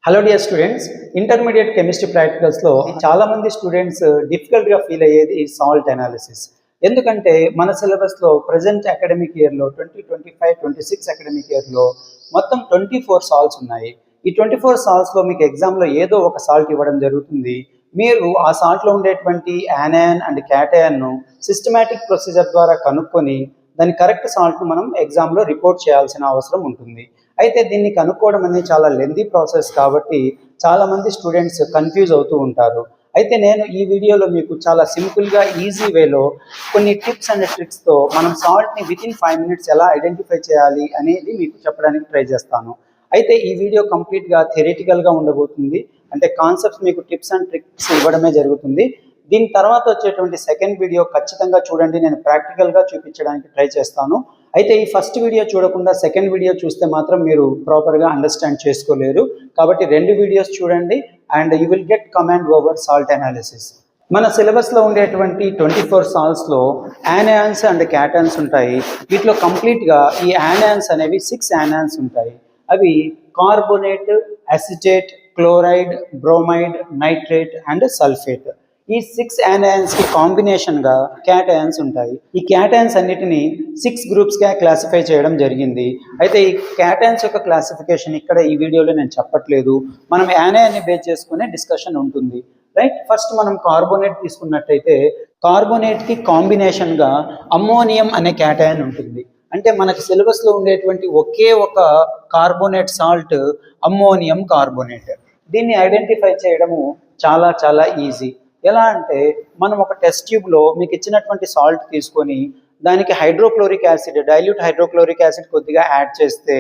Hello dear students, intermediate chemistry ప్రాక్టికల్స్లో చాలామంది students డిఫికల్ట్గా ఫీల్ అయ్యేది సాల్ట్ అనాలిసిస్. ఎందుకంటే మన సిలబస్లో ప్రజెంట్ అకాడమిక్ ఇయర్లో 2025-26 అకాడమిక్ ఇయర్లో మొత్తం 24 సాల్ట్స్ ఉన్నాయి. ఈ 24 సాల్ట్స్లో మీకు ఎగ్జామ్లో ఏదో ఒక సాల్ట్ ఇవ్వడం జరుగుతుంది. మీరు ఆ సాల్ట్లో ఉండేటువంటి యానయాన్ అండ్ క్యాటయాన్ను సిస్టమాటిక్ ప్రొసీజర్ ద్వారా కనుక్కొని దాని కరెక్ట్ సాల్ట్ను మనం ఎగ్జామ్లో రిపోర్ట్ చేయాల్సిన అవసరం ఉంటుంది. అయితే దీన్ని కనుక్కోవడం అనేది చాలా లెందీ ప్రాసెస్ కాబట్టి చాలామంది స్టూడెంట్స్ కన్ఫ్యూజ్ అవుతూ ఉంటారు. అయితే నేను ఈ వీడియోలో మీకు చాలా సింపుల్గా ఈజీ వేలో కొన్ని టిప్స్ అండ్ ట్రిక్స్తో మనం సాల్ట్ని వితిన్ 5 minutes ఎలా ఐడెంటిఫై చేయాలి అనేది మీకు చెప్పడానికి ట్రై చేస్తాను. అయితే ఈ వీడియో కంప్లీట్గా థియరిటికల్గా ఉండబోతుంది. అంటే కాన్సెప్ట్స్ మీకు టిప్స్ అండ్ ట్రిక్స్ ఇవ్వడమే జరుగుతుంది. దీని తర్వాత వచ్చేటువంటి సెకండ్ వీడియో ఖచ్చితంగా చూడండి, నేను ప్రాక్టికల్గా చూపించడానికి ట్రై చేస్తాను. అయితే ఈ ఫస్ట్ వీడియో చూడకుండా సెకండ్ వీడియో చూస్తే మాత్రం మీరు ప్రాపర్గా అండర్స్టాండ్ చేసుకోలేరు. కాబట్టి 2 వీడియోస్ చూడండి and you will get command over salt analysis. మన సిలబస్లో ఉండేటువంటి 24 సాల్ట్స్లో యానయాన్స్ అండ్ క్యాటయాన్స్ ఉంటాయి. వీటిలో కంప్లీట్గా ఈ యానయాన్స్ అనేవి 6 యానయాన్స్ ఉంటాయి. అవి carbonate, acetate, chloride, bromide, nitrate and sulphate. ఈ 6 యానయాన్స్కి కాంబినేషన్గా క్యాటయాన్స్ ఉంటాయి. ఈ క్యాటయాన్స్ అన్నిటిని 6 గ్రూప్స్గా క్లాసిఫై చేయడం జరిగింది. అయితే ఈ క్యాటయాన్స్ యొక్క క్లాసిఫికేషన్ ఇక్కడ ఈ వీడియోలో నేను చెప్పట్లేదు. మనం యానయాన్ని బేస్ చేసుకునే డిస్కషన్ ఉంటుంది, రైట్. ఫస్ట్ మనం కార్బోనేట్ తీసుకున్నట్టయితే కార్బోనేట్కి కాంబినేషన్గా అమ్మోనియం అనే క్యాటయాన్ ఉంటుంది. అంటే మనకి సిలబస్లో ఉండేటువంటి ఒకే ఒక కార్బోనేట్ సాల్ట్ అమ్మోనియం కార్బోనేట్. దీన్ని ఐడెంటిఫై చేయడము చాలా చాలా ఈజీ. ఎలా అంటే మనం ఒక టెస్ట్ ట్యూబ్లో మీకు ఇచ్చినటువంటి సాల్ట్ తీసుకొని దానికి hydrochloric acid, dilute hydrochloric acid కొద్దిగా యాడ్ చేస్తే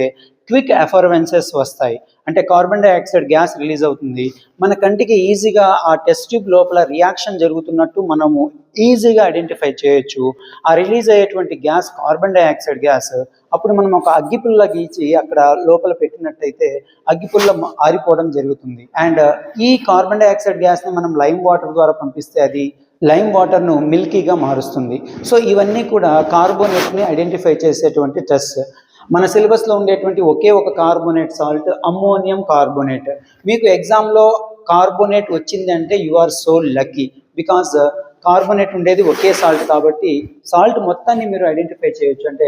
క్విక్ ఎఫర్వెన్సెస్ వస్తాయి. అంటే కార్బన్ డైఆక్సైడ్ గ్యాస్ రిలీజ్ అవుతుంది. మన కంటికి ఈజీగా ఆ టెస్ట్ ట్యూబ్ లోపల రియాక్షన్ జరుగుతున్నట్టు మనము ఈజీగా ఐడెంటిఫై చేయొచ్చు. ఆ రిలీజ్ అయ్యేటువంటి గ్యాస్ కార్బన్ డైఆక్సైడ్ గ్యాస్. అప్పుడు మనం ఒక అగ్గిపుల్ల గీచి అక్కడ లోపల పెట్టినట్టయితే అగ్గిపుల్ల ఆరిపోవడం జరుగుతుంది. అండ్ ఈ కార్బన్ డైఆక్సైడ్ గ్యాస్ని మనం లైమ్ వాటర్ ద్వారా పంపిస్తే అది లైమ్ వాటర్ను మిల్కీగా మారుస్తుంది. సో ఇవన్నీ కూడా కార్బోనేట్ని ఐడెంటిఫై చేసేటువంటి టెస్ట్. మన సిలబస్లో ఉండేటువంటి ఒకే ఒక కార్బోనేట్ సాల్ట్ అమ్మోనియం కార్బోనేట్. మీకు ఎగ్జామ్లో కార్బోనేట్ వచ్చింది అంటే you are so lucky, because carbonate ఉండేది ఒకే సాల్ట్ కాబట్టి సాల్ట్ మొత్తాన్ని మీరు ఐడెంటిఫై చేయొచ్చు. అంటే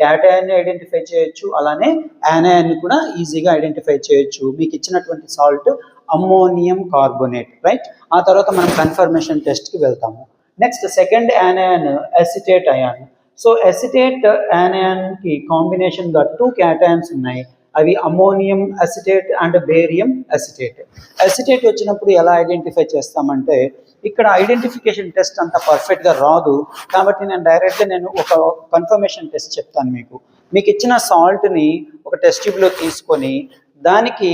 క్యాటయాన్ని ఐడెంటిఫై చేయొచ్చు, అలానే యానయాన్ని కూడా ఈజీగా ఐడెంటిఫై చేయొచ్చు. మీకు ఇచ్చినటువంటి సాల్ట్ అమ్మోనియం కార్బోనేట్, రైట్. ఆ తర్వాత మనం కన్ఫర్మేషన్ టెస్ట్కి వెళ్తాము. Next second anion acetate ion. So acetate యానయాన్కి కాంబినేషన్గా 2 క్యాటయాన్స్ ఉన్నాయి. అవి ammonium acetate and barium acetate. Acetate వచ్చినప్పుడు ఎలా ఐడెంటిఫై చేస్తామంటే ఇక్కడ ఐడెంటిఫికేషన్ టెస్ట్ అంత పర్ఫెక్ట్గా రాదు కాబట్టి నేను ఒక కన్ఫర్మేషన్ టెస్ట్ చెప్తాను. మీకు ఇచ్చిన సాల్ట్ని ఒక టెస్ట్ ట్యూబ్లో తీసుకొని దానికి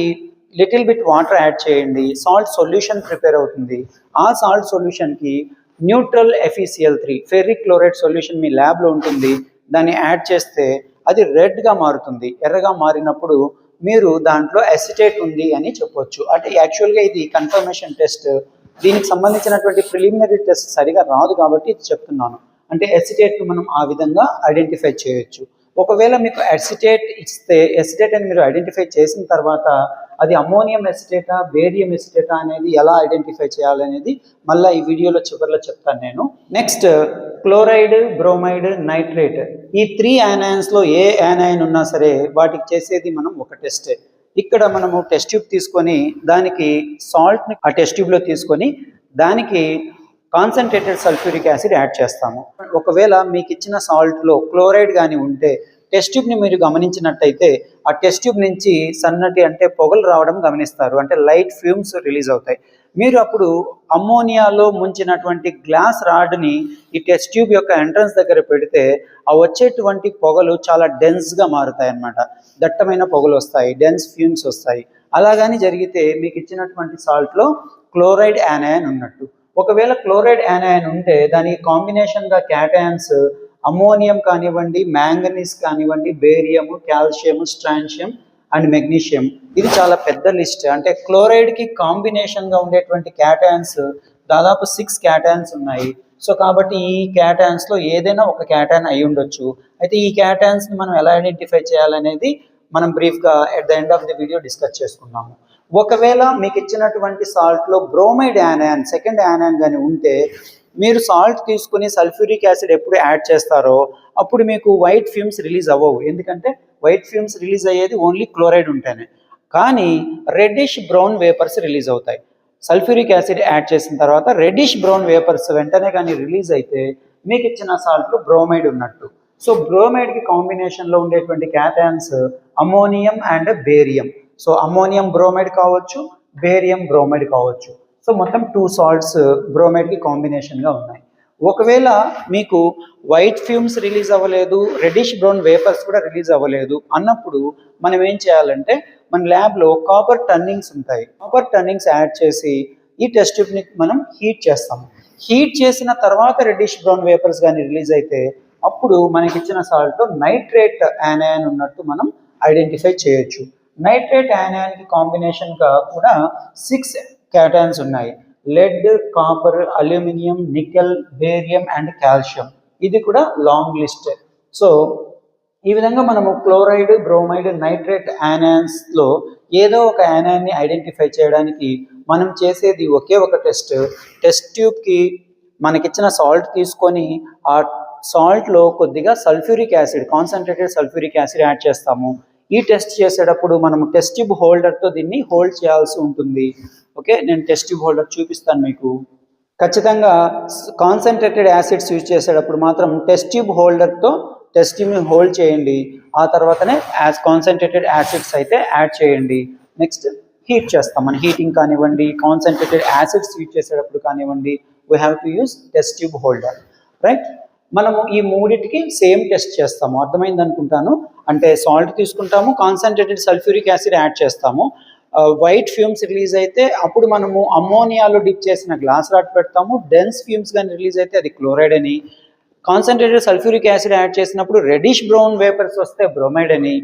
లిటిల్ బిట్ వాటర్ యాడ్ చేయండి. సాల్ట్ సొల్యూషన్ ప్రిపేర్ అవుతుంది. ఆ సాల్ట్ సొల్యూషన్కి neutral FeCl3 ferric chloride solution మీ ల్యాబ్లో ఉంటుంది. దాన్ని యాడ్ చేస్తే అది రెడ్గా మారుతుంది. ఎర్రగా మారినప్పుడు మీరు దాంట్లో అసిటేట్ ఉంది అని చెప్పొచ్చు. అంటే యాక్చువల్గా ఇది కన్ఫర్మేషన్ టెస్ట్. దీనికి సంబంధించినటువంటి ప్రిలిమినరీ టెస్ట్ సరిగా రాదు కాబట్టి ఇది చెప్తున్నాను. అంటే అసిటేట్ను మనం ఆ విధంగా ఐడెంటిఫై చేయొచ్చు. ఒకవేళ మీకు అసిటేట్ ఇస్తే అసిటేట్ అని మీరు ఐడెంటిఫై చేసిన తర్వాత అది అమ్మోనియం ఎసిటేటా బేరియం ఎసిటేటా అనేది ఎలా ఐడెంటిఫై చేయాలనేది మళ్ళీ ఈ వీడియోలో చివరిలో చెప్తాను నేను. Next chloride, bromide, nitrate. ఈ 3 యానయాన్స్లో ఏ యానయాన్ ఉన్నా సరే వాటికి చేసేది మనం ఒక టెస్టే. ఇక్కడ మనము టెస్ట్ ట్యూబ్ తీసుకొని దానికి సాల్ట్ని ఆ టెస్ట్ ట్యూబ్లో తీసుకొని దానికి కాన్సన్ట్రేటెడ్ సల్ఫ్యూరిక్ యాసిడ్ యాడ్ చేస్తాము. ఒకవేళ మీకు ఇచ్చిన సాల్ట్లో క్లోరైడ్ కానీ ఉంటే టెస్ట్ ట్యూబ్ని మీరు గమనించినట్టయితే ఆ టెస్ట్ ట్యూబ్ నుంచి సన్నటి అంటే పొగలు రావడం గమనిస్తారు. అంటే లైట్ ఫ్యూమ్స్ రిలీజ్ అవుతాయి. మీరు అప్పుడు అమ్మోనియాలో ముంచినటువంటి గ్లాస్ రాడ్ని ఈ టెస్ట్ ట్యూబ్ యొక్క ఎంట్రన్స్ దగ్గర పెడితే ఆ వచ్చేటువంటి పొగలు చాలా డెన్స్గా మారుతాయి అన్నమాట. దట్టమైన పొగలు వస్తాయి, డెన్స్ ఫ్యూమ్స్ వస్తాయి. అలాగని జరిగితే మీకు ఇచ్చినటువంటి సాల్ట్లో క్లోరైడ్ యానయాన్ ఉన్నట్టు. ఒకవేళ క్లోరైడ్ యానయాన్ ఉంటే దానికి కాంబినేషన్గా క్యాటయాన్స్ అమ్మోనియం కానివ్వండి, మ్యాంగనీస్ కానివ్వండి, బేరియము, కాల్షియం, స్ట్రాన్షియం అండ్ మెగ్నీషియం. ఇది చాలా పెద్ద లిస్ట్. అంటే క్లోరైడ్కి కాంబినేషన్గా ఉండేటువంటి క్యాటయాన్స్ దాదాపు 6 క్యాటయాన్స్ ఉన్నాయి. సో కాబట్టి ఈ క్యాటయాన్స్లో ఏదైనా ఒక క్యాటయాన్ అయి ఉండొచ్చు. అయితే ఈ క్యాటయాన్స్ని మనం ఎలా ఐడెంటిఫై చేయాలనేది మనం బ్రీఫ్గా at the end of the video discuss చేసుకున్నాము. ఒకవేళ మీకు ఇచ్చినటువంటి సాల్ట్లో బ్రోమైడ్ యానాన్ సెకండ్ యానాన్ కానీ ఉంటే మీరు సాల్ట్ తీసుకుని సల్ఫ్యూరిక్ యాసిడ్ ఎప్పుడు యాడ్ చేస్తారో అప్పుడు మీకు వైట్ ఫ్యూమ్స్ రిలీజ్ అవ్వవు. ఎందుకంటే వైట్ ఫ్యూమ్స్ రిలీజ్ అయ్యేది ఓన్లీ క్లోరైడ్ ఉంటేనే. కానీ రెడ్డిష్ బ్రౌన్ వేపర్స్ రిలీజ్ అవుతాయి. సల్ఫ్యూరిక్ యాసిడ్ యాడ్ చేసిన తర్వాత రెడ్డిష్ బ్రౌన్ వేపర్స్ వెంటనే కానీ రిలీజ్ అయితే మీకు ఇచ్చిన సాల్ట్లో బ్రోమైడ్ ఉన్నట్టు. సో బ్రోమైడ్కి కాంబినేషన్లో ఉండేటువంటి cations ammonium and barium. So ammonium bromide కావచ్చు, బేరియం బ్రోమైడ్ కావచ్చు. సో మొత్తం 2 సాల్ట్స్ బ్రోమైడ్కి కాంబినేషన్గా ఉన్నాయి. ఒకవేళ మీకు వైట్ ఫ్యూమ్స్ రిలీజ్ అవ్వలేదు, రెడ్డిష్ బ్రౌన్ వేపర్స్ కూడా రిలీజ్ అవ్వలేదు అన్నప్పుడు మనం ఏం చేయాలంటే మన ల్యాబ్లో కాపర్ టర్నింగ్స్ ఉంటాయి. కాపర్ టర్నింగ్స్ యాడ్ చేసి ఈ టెస్ట్ ట్యూబ్ని మనం హీట్ చేస్తాము. హీట్ చేసిన తర్వాత రెడ్డిష్ బ్రౌన్ వేపర్స్ కానీ రిలీజ్ అయితే అప్పుడు మనకి ఇచ్చిన సాల్ట్లో నైట్రేట్ యానాన్ ఉన్నట్టు మనం ఐడెంటిఫై చేయొచ్చు. నైట్రేట్ యానాన్కి కాంబినేషన్గా కూడా 6 క్యాటయాన్స్ ఉన్నాయి. Lead, copper, aluminium, nickel, barium and calcium. ఇది కూడా లాంగ్ లిస్ట్. సో ఈ విధంగా మనము క్లోరైడ్, బ్రోమైడ్, నైట్రేట్ యానాన్స్లో ఏదో ఒక యానాన్ని ఐడెంటిఫై చేయడానికి మనం చేసేది ఒకే ఒక టెస్ట్ ట్యూబ్కి మనకిచ్చిన సాల్ట్ తీసుకొని ఆ సాల్ట్లో కొద్దిగా sulphuric acid, concentrated sulphuric acid add చేస్తాము. ఈ టెస్ట్ చేసేటప్పుడు మనము టెస్ట్ ట్యూబ్ హోల్డర్తో దీన్ని హోల్డ్ చేయాల్సి ఉంటుంది. ఓకే, నేను టెస్ట్ ట్యూబ్ హోల్డర్ చూపిస్తాను మీకు. ఖచ్చితంగా కాన్సన్ట్రేటెడ్ యాసిడ్స్ యూజ్ చేసేటప్పుడు మాత్రం టెస్ట్ ట్యూబ్ హోల్డర్తో టెస్ట్ ట్యూబ్ని హోల్డ్ చేయండి. ఆ తర్వాతనే కాన్సన్ట్రేటెడ్ యాసిడ్స్ అయితే యాడ్ చేయండి. నెక్స్ట్ హీట్ చేస్తాం. మన హీటింగ్ కానివ్వండి, కాన్సన్ట్రేటెడ్ యాసిడ్స్ యూజ్ చేసేటప్పుడు కానివ్వండి, we have to use test tube holder, right. మనము ఈ మూడింటికి సేమ్ టెస్ట్ చేస్తాము. అర్థమైంది అనుకుంటాను. అంటే సాల్ట్ తీసుకుంటాము, కాన్సన్ట్రేటెడ్ సల్ఫ్యూరిక్ యాసిడ్ యాడ్ చేస్తాము. వైట్ ఫ్యూమ్స్ రిలీజ్ అయితే అప్పుడు మనము అమ్మోనియాలో డిప్ చేసిన గ్లాస్ రాడ్ పెడతాము. డెన్స్ ఫ్యూమ్స్ కానీ రిలీజ్ అయితే అది క్లోరైడ్ అని. కాన్సన్ట్రేటెడ్ సల్ఫ్యూరిక్ యాసిడ్ యాడ్ చేసినప్పుడు రెడిష్ బ్రౌన్ వేపర్స్ వస్తే బ్రోమైడ్ అని.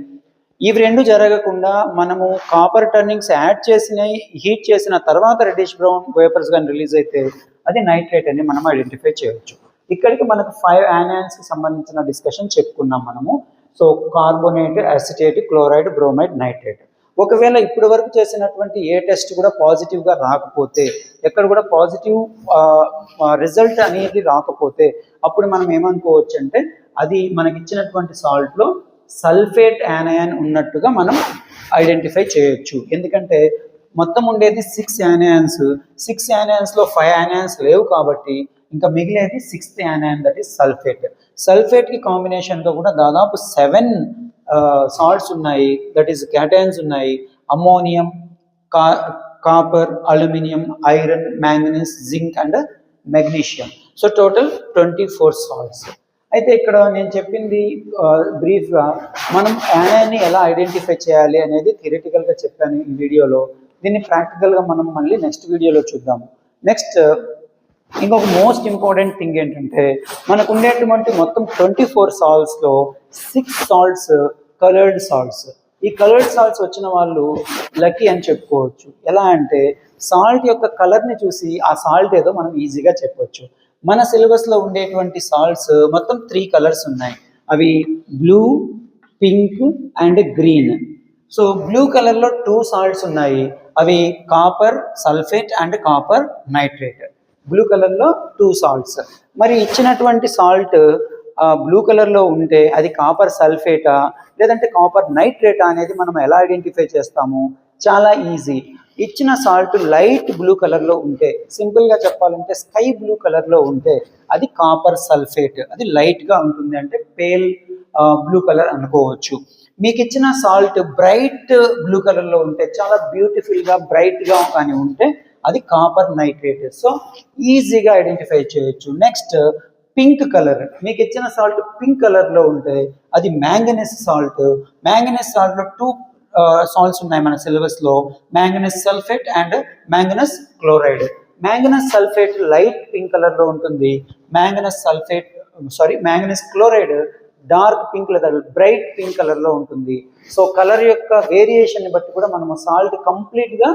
ఇవి రెండు జరగకుండా మనము కాపర్ టర్నింగ్స్ యాడ్ చేసినవి హీట్ చేసిన తర్వాత రెడిష్ బ్రౌన్ వేపర్స్ కానీ రిలీజ్ అయితే అది నైట్రేట్ అని మనం ఐడెంటిఫై చేయవచ్చు. ఇక్కడికి మనకు 5 యానాన్స్కి సంబంధించిన డిస్కషన్ చెప్పుకున్నాం మనము. So carbonate, acetate, chloride, bromide, nitrate. ఒకవేళ ఇప్పటి వరకు చేసినటువంటి ఏ టెస్ట్ కూడా పాజిటివ్గా రాకపోతే, ఎక్కడ కూడా పాజిటివ్ రిజల్ట్ అనేది రాకపోతే అప్పుడు మనం ఏమనుకోవచ్చు అంటే అది మనకి ఇచ్చినటువంటి సాల్ట్లో సల్ఫేట్ యానయాన్ ఉన్నట్టుగా మనం ఐడెంటిఫై చేయొచ్చు. ఎందుకంటే మొత్తం ఉండేది 6 యానయాన్స్. 6 యానయాన్స్లో 5 యానయాన్స్ లేవు కాబట్టి ఇంకా మిగిలేది 6th anion, that is sulphate. సల్ఫేట్కి కాంబినేషన్గా కూడా దాదాపు 7 సాల్ట్స్ ఉన్నాయి, దట్ ఈస్ క్యాటయాన్స్ ఉన్నాయి. Ammonium, copper, aluminium, iron, manganese, zinc and magnesium. So total 24 salts. అయితే ఇక్కడ నేను చెప్పింది బ్రీఫ్గా మనం యానాన్ని ఎలా ఐడెంటిఫై చేయాలి అనేది థియరిటికల్గా చెప్పాను ఈ వీడియోలో. దీన్ని ప్రాక్టికల్గా మనం మళ్ళీ నెక్స్ట్ వీడియోలో చూద్దాము. నెక్స్ట్ ఇంకొక మోస్ట్ ఇంపార్టెంట్ థింగ్ ఏంటంటే మనకు ఉండేటువంటి మొత్తం 24 సాల్ట్స్లో 6 సాల్ట్స్ కలర్డ్ సాల్ట్స్. ఈ కలర్డ్ సాల్ట్స్ వచ్చిన వాళ్ళు లక్కీ అని చెప్పుకోవచ్చు. ఎలా అంటే సాల్ట్ యొక్క కలర్ని చూసి ఆ సాల్ట్ ఏదో మనం ఈజీగా చెప్పవచ్చు. మన సిలబస్లో ఉండేటువంటి సాల్ట్స్ మొత్తం 3 కలర్స్ ఉన్నాయి. అవి blue, pink and green. So blue కలర్లో 2 సాల్ట్స్ ఉన్నాయి. అవి copper sulphate and copper nitrate. Blue కలర్లో 2 సాల్ట్స్. మరి ఇచ్చినటువంటి సాల్ట్ బ్లూ కలర్లో ఉంటే అది కాపర్ సల్ఫేటా లేదంటే కాపర్ నైట్రేటా అనేది మనం ఎలా ఐడెంటిఫై చేస్తాము? చాలా ఈజీ. ఇచ్చిన సాల్ట్ లైట్ బ్లూ కలర్లో ఉంటే, సింపుల్గా చెప్పాలంటే స్కై బ్లూ కలర్లో ఉంటే అది కాపర్ సల్ఫేట్. అది లైట్గా ఉంటుంది, అంటే పేల్ బ్లూ కలర్ అనుకోవచ్చు. మీకు ఇచ్చిన సాల్ట్ బ్రైట్ బ్లూ కలర్లో ఉంటే, చాలా బ్యూటిఫుల్గా బ్రైట్గా కానీ ఉంటే అది కాపర్ నైట్రేట్. సో ఈజీగా ఐడెంటిఫై చేయొచ్చు. Next pink colour. మీకు ఇచ్చిన సాల్ట్ పింక్ కలర్లో ఉంటే అది మ్యాంగనీస్ సాల్ట్. మ్యాంగనీస్ సాల్ట్లో 2 సాల్ట్స్ ఉన్నాయి మన సిలబస్లో, manganese sulphate and manganous chloride. Manganous sulphate light pink కలర్లో ఉంటుంది. మ్యాంగనస్ క్లోరైడ్ డార్క్ పింక్ లేదా బ్రైట్ పింక్ కలర్లో ఉంటుంది. సో కలర్ యొక్క వేరియేషన్ని బట్టి కూడా మనము సాల్ట్ కంప్లీట్గా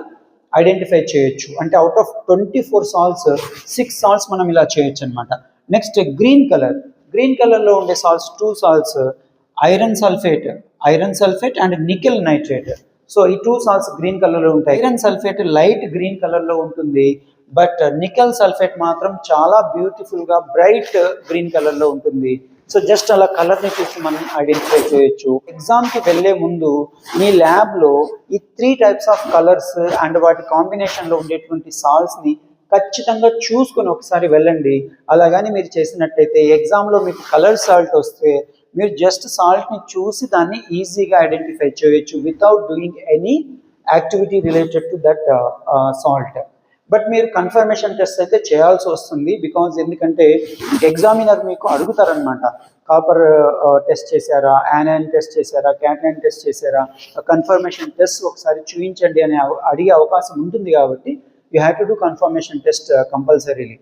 ఐడెంటిఫై చేయొచ్చు. అంటే అవుట్ ఆఫ్ 24 సాల్ట్స్ 6 సాల్ట్స్ మనం ఇలా చేయొచ్చు అనమాట. Next green colour. గ్రీన్ కలర్లో ఉండే salts 2 salts, iron sulphate and nickel nitrate. So ఈ టూ సాల్ట్స్ గ్రీన్ కలర్ లో ఉంటాయి. Iron sulphate light green colour లో ఉంటుంది, బట్ నికెల్ సల్ఫేట్ మాత్రం చాలా బ్యూటిఫుల్ గా బ్రైట్ గ్రీన్ కలర్ లో ఉంటుంది. సో జస్ట్ అలా కలర్ ని చూసి మనం ఐడెంటిఫై చేయొచ్చు. ఎగ్జామ్ కి వెళ్లే ముందు మీ ల్యాబ్ లో ఈ 3 టైప్స్ ఆఫ్ కలర్స్ అండ్ వాటి కాంబినేషన్ లో ఉండేటువంటి సాల్ట్స్ ని ఖచ్చితంగా చూసుకొని ఒకసారి వెళ్ళండి. అలాగని మీరు చేసినట్టయితే ఎగ్జామ్ లో మీకు కలర్ సాల్ట్ వస్తే మీరు జస్ట్ సాల్ట్ ని చూసి దాన్ని ఈజీగా ఐడెంటిఫై చేయొచ్చు without doing any activity related to that salt. But మీరు కన్ఫర్మేషన్ టెస్ట్ అయితే చేయాల్సి వస్తుంది, బికాజ్ ఎందుకంటే ఎగ్జామినర్ మీకు అడుగుతారనమాట, కాపర్ టెస్ట్ చేశారా, యానైన్ టెస్ట్ చేశారా, క్యాటైన్ టెస్ట్ చేశారా, కన్ఫర్మేషన్ టెస్ట్ ఒకసారి చూపించండి అని అడిగే అవకాశం ఉంటుంది. కాబట్టి you have to do confirmation test compulsorily,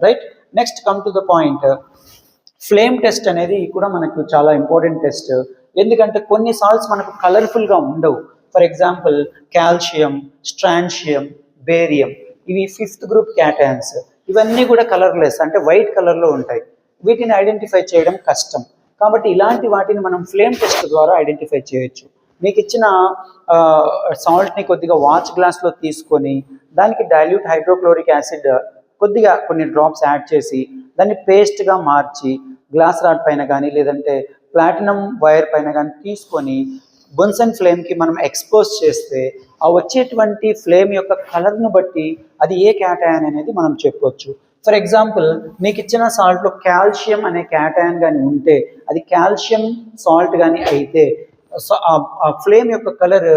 right. Next come to the point, flame test అనేది కూడా మనకు చాలా ఇంపార్టెంట్ టెస్ట్. ఎందుకంటే కొన్ని సాల్ట్స్ మనకు కలర్ఫుల్గా ఉండవు. For example calcium, strontium, barium, ఇవి 5th గ్రూప్ క్యాటయాన్స్. ఇవన్నీ కూడా కలర్లెస్, అంటే వైట్ కలర్లో ఉంటాయి. వీటిని ఐడెంటిఫై చేయడం కష్టం. కాబట్టి ఇలాంటి వాటిని మనం ఫ్లేమ్ టెస్ట్ ద్వారా ఐడెంటిఫై చేయొచ్చు. మీకు ఇచ్చిన సాల్ట్ని కొద్దిగా వాచ్ గ్లాస్లో తీసుకొని దానికి డైల్యూట్ హైడ్రోక్లోరిక్ యాసిడ్ కొద్దిగా కొన్ని డ్రాప్స్ యాడ్ చేసి దాన్ని పేస్ట్గా మార్చి గ్లాస్ రాడ్ పైన కానీ లేదంటే ప్లాటినం వైర్ పైన కానీ తీసుకొని బున్సన్ ఫ్లేమ్కి మనం ఎక్స్పోజ్ చేస్తే ఆ వచ్చేటువంటి ఫ్లేమ్ యొక్క కలర్ను బట్టి అది ఏ క్యాటయాన్ అనేది మనం చెప్పొచ్చు. ఫర్ ఎగ్జాంపుల్ మీకు ఇచ్చిన సాల్ట్లో కాల్షియం అనే క్యాటయాన్ కానీ ఉంటే అది కాల్షియం సాల్ట్ కానీ అయితే ఆ ఫ్లేమ్ యొక్క కలర్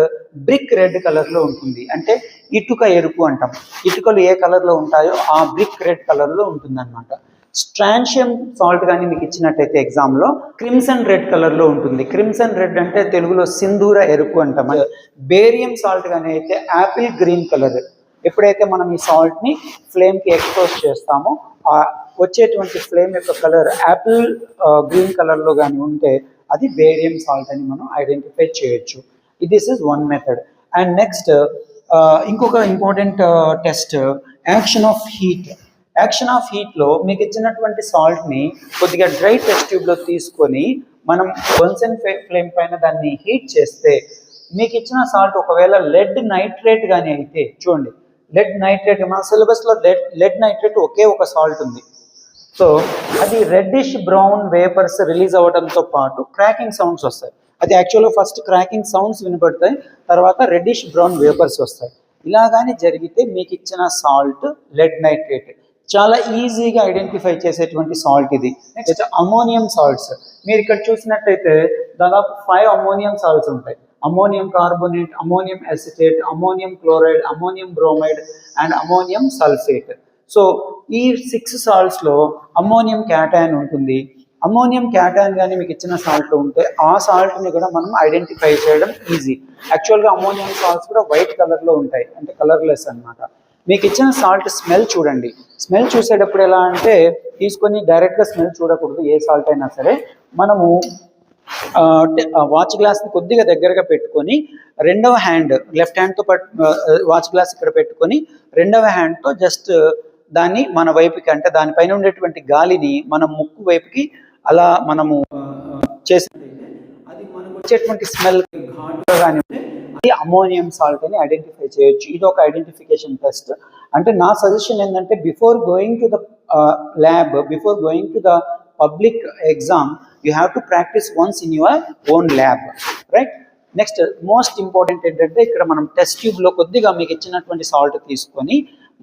బ్రిక్ రెడ్ కలర్లో ఉంటుంది. అంటే ఇటుక ఎరుపు అంటాం. ఇటుకలు ఏ కలర్లో ఉంటాయో ఆ బ్రిక్ రెడ్ కలర్లో ఉంటుంది అనమాట. స్ట్రాన్షియం సాల్ట్ కానీ మీకు ఇచ్చినట్టయితే ఎగ్జామ్లో క్రిమ్సన్ రెడ్ కలర్లో ఉంటుంది. క్రిమ్సన్ రెడ్ అంటే తెలుగులో సింధూర ఎరుపు అంటాం. బేరియం సాల్ట్ కానీ అయితే యాపిల్ గ్రీన్ కలర్. ఎప్పుడైతే మనం ఈ సాల్ట్ని ఫ్లేమ్కి ఎక్స్పోజ్ చేస్తామో ఆ వచ్చేటువంటి ఫ్లేమ్ యొక్క కలర్ యాపిల్ గ్రీన్ కలర్లో కానీ ఉంటే అది బేరియం సాల్ట్ అని మనం ఐడెంటిఫై చేయొచ్చు. This is one method. And next ఇంకొక important test, action of heat. Action of హీట్లో మీకు ఇచ్చినటువంటి సాల్ట్ని కొద్దిగా డ్రై టెస్ట్ ట్యూబ్లో తీసుకొని మనం బన్సన్ ఫ్లేమ్ పైన దాన్ని హీట్ చేస్తే మీకు ఇచ్చిన సాల్ట్ ఒకవేళ లెడ్ నైట్రేట్ కానీ అయితే, చూడండి లెడ్ నైట్రేట్ మన సిలబస్లో లెడ్ నైట్రేట్ ఒకే ఒక సాల్ట్ ఉంది. సో అది రెడ్డిష్ బ్రౌన్ వేపర్స్ రిలీజ్ అవ్వడంతో పాటు క్రాకింగ్ సౌండ్స్ వస్తాయి. అది యాక్చువల్గా ఫస్ట్ క్రాకింగ్ సౌండ్స్ వినపడతాయి, తర్వాత రెడ్డిష్ బ్రౌన్ వేపర్స్ వస్తాయి. ఇలా కానీ జరిగితే మీకు ఇచ్చిన సాల్ట్ లెడ్ నైట్రేట్. చాలా ఈజీగా ఐడెంటిఫై చేసేటువంటి సాల్ట్ ఇది. Next ammonium salts. మీరు ఇక్కడ చూసినట్టయితే దాదాపు 5 అమోనియం సాల్ట్స్ ఉంటాయి. Ammonium carbonate, ammonium acetate, ammonium chloride, ammonium bromide and ammonium sulphate. So ఈ 6 సాల్ట్స్లో అమోనియం క్యాటయాన్ ఉంటుంది. అమోనియం క్యాటయాన్ కానీ మీకు ఇచ్చిన సాల్ట్లో ఉంటే ఆ సాల్ట్ని కూడా మనం ఐడెంటిఫై చేయడం ఈజీ. యాక్చువల్గా అమోనియం సాల్ట్స్ కూడా వైట్ కలర్లో ఉంటాయి, అంటే కలర్లెస్ అన్నమాట. మీకు ఇచ్చిన సాల్ట్ స్మెల్ చూడండి. స్మెల్ చూసేటప్పుడు ఎలా అంటే తీసుకొని డైరెక్ట్గా స్మెల్ చూడకూడదు. ఏ సాల్ట్ అయినా సరే మనము వాచ్ గ్లాస్ని కొద్దిగా దగ్గరగా పెట్టుకొని రెండవ హ్యాండ్, లెఫ్ట్ హ్యాండ్తో వాచ్ గ్లాస్ ఇక్కడ పెట్టుకొని రెండవ హ్యాండ్తో జస్ట్ దాన్ని మన వైపుకి, అంటే దానిపైన ఉండేటువంటి గాలిని మన ముక్కు వైపుకి అలా మనము చేసినట్టయితే అది మనకు వచ్చేటువంటి స్మెల్ ఘాటుగా కానీ అది అమోనియం సాల్ట్ అని ఐడెంటిఫై చేయొచ్చు. ఇది ఒక ఐడెంటిఫికేషన్ టెస్ట్. అంటే నా సజెషన్ ఏంటంటే before going to the lab, before going to the public exam, you have to practice once in your own lab, right. Next most important ఏంటంటే ఇక్కడ మనం టెస్ట్ ట్యూబ్లో కొద్దిగా మీకు ఇచ్చినటువంటి సాల్ట్ తీసుకొని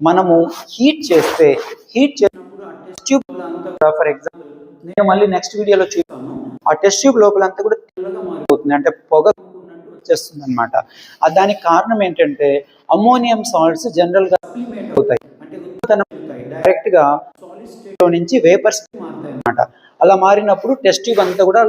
మనము హీట్ చేస్తే, హీట్ చేసినప్పుడు ఆ టెస్ట్ ట్యూబ్ అంతా, ఫర్ ఎగ్జాంపుల్ నేను మళ్ళీ నెక్స్ట్ వీడియోలో చూస్తాను, ఆ టెస్ట్ ట్యూబ్ లోపలంతా కూడా తెల్లగా మారిపోతుంది, అంటే పొగ వచ్చేస్తుంది అనమాట. దానికి కారణం ఏంటంటే అమోనియం సాల్ట్స్ జనరల్గా సప్లిమేట్ అవుతాయి, అంటే ఉత్పన్నం అవుతాయి, డైరెక్ట్గా సాలిడ్ స్టేట్లో నుంచి వేపర్స్ మారుతాయి అనమాట. అలా మారినప్పుడు టెస్ట్ ట్యూబ్ అంతా కూడా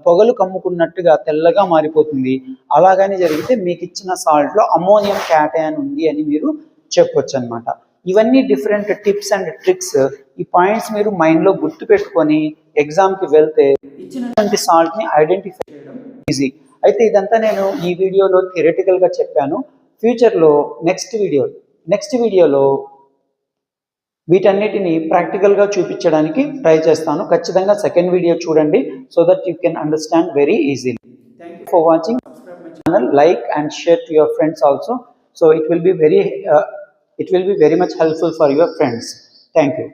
పొగలు కమ్ముకున్నట్టుగా తెల్లగా మారిపోతుంది. అలాగని జరిగితే మీకు ఇచ్చిన సాల్ట్లో అమోనియం క్యాటయాన్ ఉంది అని మీరు చెప్పొచ్చు అనమాట. ఇవన్నీ డిఫరెంట్ టిప్స్ అండ్ ట్రిక్స్. ఈ పాయింట్స్ మీరు మైండ్లో గుర్తు పెట్టుకొని ఎగ్జామ్కి వెళ్తే ఇచ్చినటువంటి సాల్ట్ని ఐడెంటిఫై చేయడం ఈజీ. అయితే ఇదంతా నేను ఈ వీడియోలో థియరిటికల్గా చెప్పాను. ఫ్యూచర్లో నెక్స్ట్ వీడియోలో వీటన్నిటిని ప్రాక్టికల్గా చూపించడానికి ట్రై చేస్తాను. ఖచ్చితంగా సెకండ్ వీడియో చూడండి, so that you can understand very easily. Thank you for watching. channel, like and share to your friends also. So it will be very much helpful for your friends. Thank you.